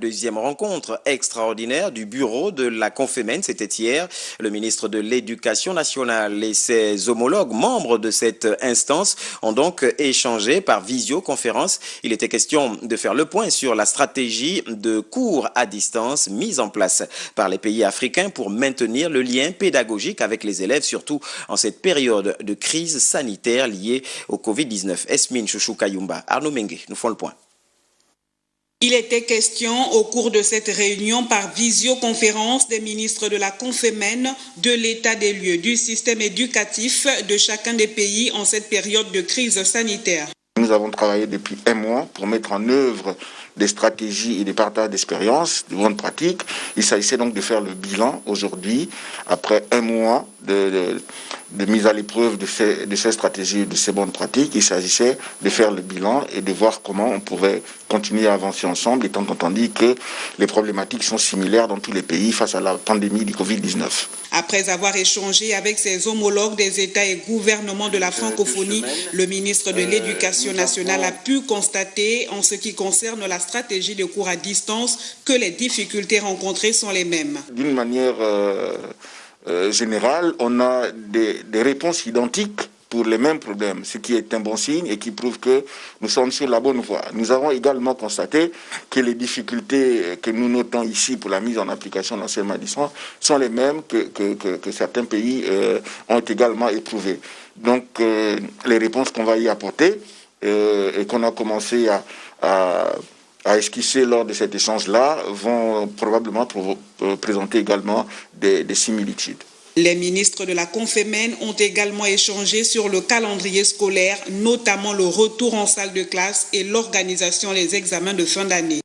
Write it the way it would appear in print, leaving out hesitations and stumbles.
Deuxième rencontre extraordinaire du bureau de la Confémen, c'était hier. Le ministre de l'Éducation nationale et ses homologues membres de cette instance ont donc échangé par visioconférence. Il était question de faire le point sur la stratégie de cours à distance mise en place par les pays africains pour maintenir le lien pédagogique avec les élèves, surtout en cette période de crise sanitaire liée au Covid-19. Esmine Chouchou Kayumba, Arnaud Mengue, nous font le point. Il était question au cours de cette réunion par visioconférence des ministres de la Confémen de l'état des lieux du système éducatif de chacun des pays en cette période de crise sanitaire. Nous avons travaillé depuis un mois pour mettre en œuvre des stratégies et des partages d'expériences, de bonnes pratiques. Il s'agissait donc de faire le bilan aujourd'hui, après un mois de mise à l'épreuve de ces stratégies et de ces bonnes pratiques. Il s'agissait de faire le bilan et de voir comment on pourrait continuer à avancer ensemble, étant entendu que les problématiques sont similaires dans tous les pays face à la pandémie du Covid-19. Après avoir échangé avec ses homologues des États et gouvernements de la francophonie, le ministre de l'Éducation nationale a pu constater, en ce qui concerne la stratégie de cours à distance, que les difficultés rencontrées sont les mêmes. D'une manière générale, on a des réponses identiques pour les mêmes problèmes, ce qui est un bon signe et qui prouve que nous sommes sur la bonne voie. Nous avons également constaté que les difficultés que nous notons ici pour la mise en application de l'enseignement à distance sont les mêmes que certains pays ont également éprouvées. Donc les réponses qu'on va y apporter et qu'on a commencé à esquisser lors de cet échange-là vont probablement présenter également des similitudes. Les ministres de la Confémen ont également échangé sur le calendrier scolaire, notamment le retour en salle de classe et l'organisation des examens de fin d'année.